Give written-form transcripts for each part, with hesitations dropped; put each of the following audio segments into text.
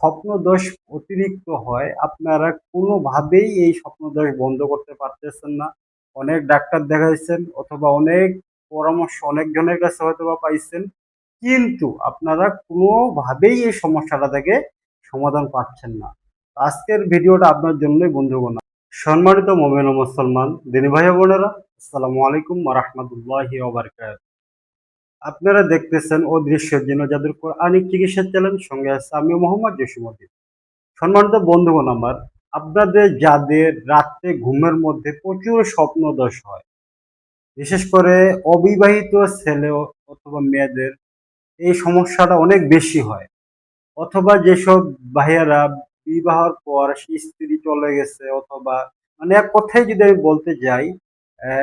স্বপ্নদোষ অতিরিক্ত হয়, আপনারা কোনোভাবেই এই স্বপ্নদোষ বন্ধ করতে পারতেছেন না। অনেক ডাক্তার দেখাইছেন অথবা অনেক পরামর্শ অনেকজনের কাছে হয়তোবা পাইছেন। কিন্তু আপনারা কোনোভাবেই এই সমস্যাটা থেকে সমাধান পাচ্ছেন না। আজকের ভিডিওটা আপনার জন্যই বন্ধুগণ। সম্মানিত মুমিন ও মুসলমান দিনী ভাই ও বোনেরা, আসসালামু আলাইকুম ওয়া রাহমাতুল্লাহি ওয়া বারাকাতুহু। আপনারা দেখতেছেন অদৃশ্য জিন ও জাদুর কোরআনিক চিকিৎসা চ্যানেল, সঙ্গে আছে আমি মোহাম্মদ জসিমউদ্দিন। সম্মানিত বন্ধুগণ আমার, আপনাদের যাদের রাত্রে ঘুমের মধ্যে প্রচুর স্বপ্নদোষ হয়, বিশেষ করে অবিবাহিত ছেলে অথবা মেয়েদের এই সমস্যাটা অনেক বেশি হয়। অথবা যেসব ভাইয়েরা বিবাহর পর স্ত্রী চলে গেছে, অথবা মানে এক কথায় যদি আমি বলতে যাই,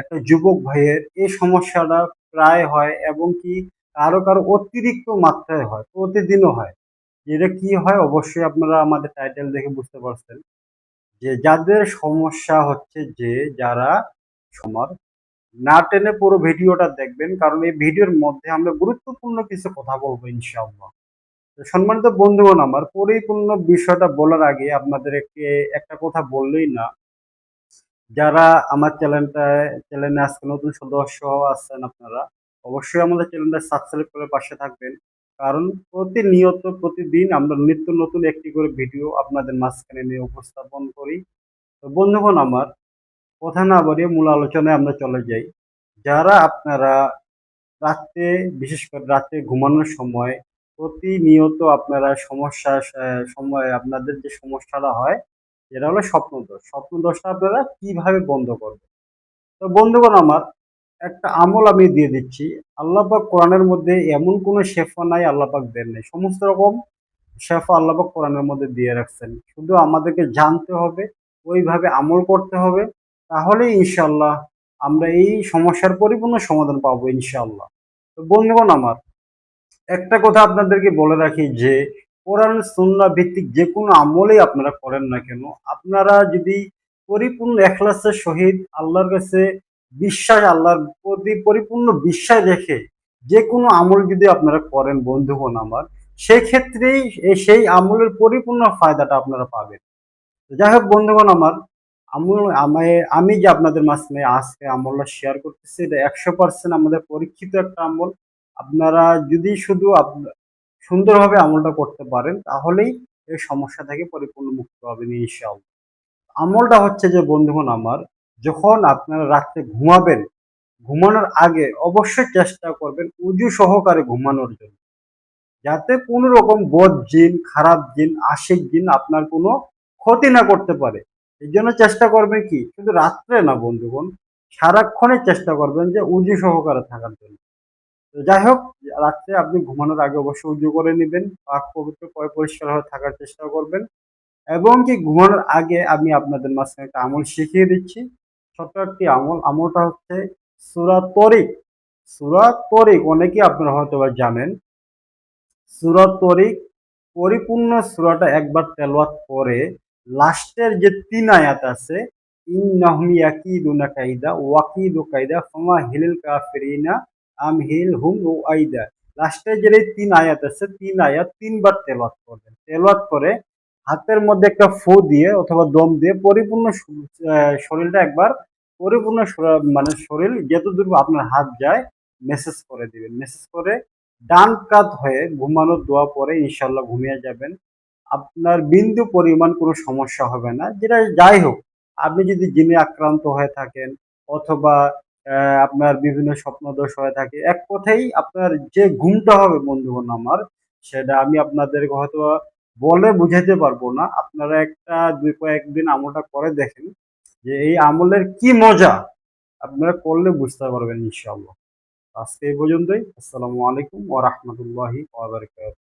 একটা যুবক ভাইয়ের এই সমস্যাটা প্রায় হয়, এবং কি কারো কারো অতিরিক্ত মাত্রায় হয়, প্রতিদিনও হয়। এটা কি হয় অবশ্যই আপনারা আমাদের টাইটেল দেখে বুঝতে পারছেন যে যাদের সমস্যা হচ্ছে, যে যারা সমার না টেনে পুরো ভিডিওটা দেখবেন, কারণ এই ভিডিওর মধ্যে আমরা গুরুত্বপূর্ণ কিছু কথা বলবো ইনশাআল্লাহ। তো সম্মানিত বন্ধুগণ আমার, পরিপূর্ণ বিষয়টা বলার আগে আপনাদেরকে একটা কথা বললেই না, যারা আমার চ্যানেলে আজকে নতুন সদস্য আছেন, আপনারা অবশ্যই আমাদের চ্যানেলটা সাবস্ক্রাইব করে পাশে থাকবেন। কারণ প্রতিনিয়ত প্রতিদিন আমরা নিত্য নতুন একটি করে ভিডিও আপনাদের মাঝখানে নিয়ে উপস্থাপন করি। তো বন্ধুগণ আমার, কথা না বাড়িয়ে মূল আলোচনায় আমরা চলে যাই। যারা আপনারা রাত্রে, বিশেষ করে রাত্রে ঘুমানোর সময় প্রতিনিয়ত আপনারা সময় আপনাদের যে সমস্যাটা হয়, এটা হলো স্বপ্নদোষ। স্বপ্নদোষটা আপনারা কিভাবে বন্ধ করবেন? তো বন্ধুগণ আমার, একটা আমল আমি দিয়ে দিচ্ছি। আল্লাহ পাক কোরআনের মধ্যে এমন কোনো শেফা নাই আল্লাহ পাক দেন নাই। সমস্ত রকম শেফা আল্লাহ পাক কোরআনের মধ্যে দিয়ে রাখছেন। শুধু আমাদেরকে জানতে হবে, ওইভাবে আমল করতে হবে, তাহলেই ইনশাআল্লাহ আমরা এই সমস্যার পরিপূর্ণ সমাধান পাবো ইনশাআল্লাহ। তো বন্ধুগণ আমার, একটা কথা আপনাদেরকে বলে রাখি যে কোরআন সুন্নাহ ভিত্তিক যে কোনো আমলেই আপনারা করেন না কেন, আপনারা যদি পরিপূর্ণ এখলাসের সহিত আল্লাহর কাছে বিশ্বাস, আল্লাহর প্রতি পরিপূর্ণ বিশ্বাস রেখে যে কোনো আমল যদি আপনারা করেন বন্ধুগণ আমার, সেক্ষেত্রেই সেই আমলের পরিপূর্ণ ফায়দাটা আপনারা পাবেন। তো যাই হোক বন্ধুগণ আমার, আমি যে আপনাদের মাঝখানে আজকে আমলটা শেয়ার করতেছি, এটা 100% আমাদের পরীক্ষিত একটা আমল। আপনারা যদি শুধু সুন্দরভাবে আমলটা করতে পারেন, তাহলেই এই সমস্যা থেকে পরিপূর্ণ মুক্ত হবেন ইনশাআল্লাহ। আমলটা হচ্ছে যে বন্ধুগণ আমার, যখন আপনারা রাত্রে ঘুমাবেন, ঘুমানোর আগে অবশ্যই চেষ্টা করবেন উজু সহকারে ঘুমানোর জন্য, যাতে কোনো রকম বদ জিন, খারাপ জিন, আশিক জিন আপনার কোনো ক্ষতি না করতে পারে। এই জন্য চেষ্টা করবেন কি, শুধু রাত্রে না বন্ধুগণ, সারাক্ষণই চেষ্টা করবেন যে উজু সহকারে থাকার জন্য। তো যাই হোক, রাত্রে আপনি ঘুমানোর আগে অবশ্যই উজু করে নেবেন, পাক পবিত্র পরিষ্কার হয়ে থাকার চেষ্টা করবেন। এবং কি ঘুমানোর আগে আমি আপনাদের মাঝখানে একটা আমল শিখিয়ে দিচ্ছি, ছোট্ট একটি আমল। আমলটা হচ্ছে সূরা তরিক। সূরা তরিক অনেকেই আপনারা হয়তো বা জানেন। সূরা তরিক পরিপূর্ণ সূরাটা একবার তেলাওয়াত করে লাস্টের যে ৩ আয়াত আছে, ইন্নাহুম ইয়াকিদুনা কাইদা ওয়াকিদু কাইদা ফামাহিলিল কাফিরিনা আমহিলহুম রুয়াইদা, লাস্টের যে ৩ আয়াত আছে, ৩ আয়াত ৩ বার তেলাওয়াত করবেন। তেলাওয়াত করে হাতের মধ্যে একটা ফু দিয়ে অথবা দম দিয়ে পরিপূর্ণ শরীরটা একবার পরিপূর্ণ মানে শরীর যতদূর আপনার হাত যায় মেসেজ করে দিবেন। মেসেজ করে ডান কাত হয়ে ঘুমানোর দোয়া পরে ইনশাল্লাহ ঘুমিয়ে যাবেন। আপনার বিন্দু পরিমাণ কোনো সমস্যা হবে না। যেটা যাই হোক, আপনি যদি জিনে আক্রান্ত হয়ে থাকেন, অথবা আপনার বিভিন্ন স্বপ্নদোষ হয়ে থাকে, এক কথাই আপনার যে ঘুমটা হবে বন্ধুগণ আমার, সেটা আমি আপনাদেরকে হয়তো বলে বুঝাতে পারবো না। আপনারা কয়েকদিন আমলটা করে দেখেন, যে এই আমলের কি মজা আপনারা করলে বুঝতে পারবেন ইনশাআল্লাহ। আজকে এই পর্যন্তই। আসসালামু আলাইকুম ওয়া রাহমাতুল্লাহি ওয়া বারাকাতুহু।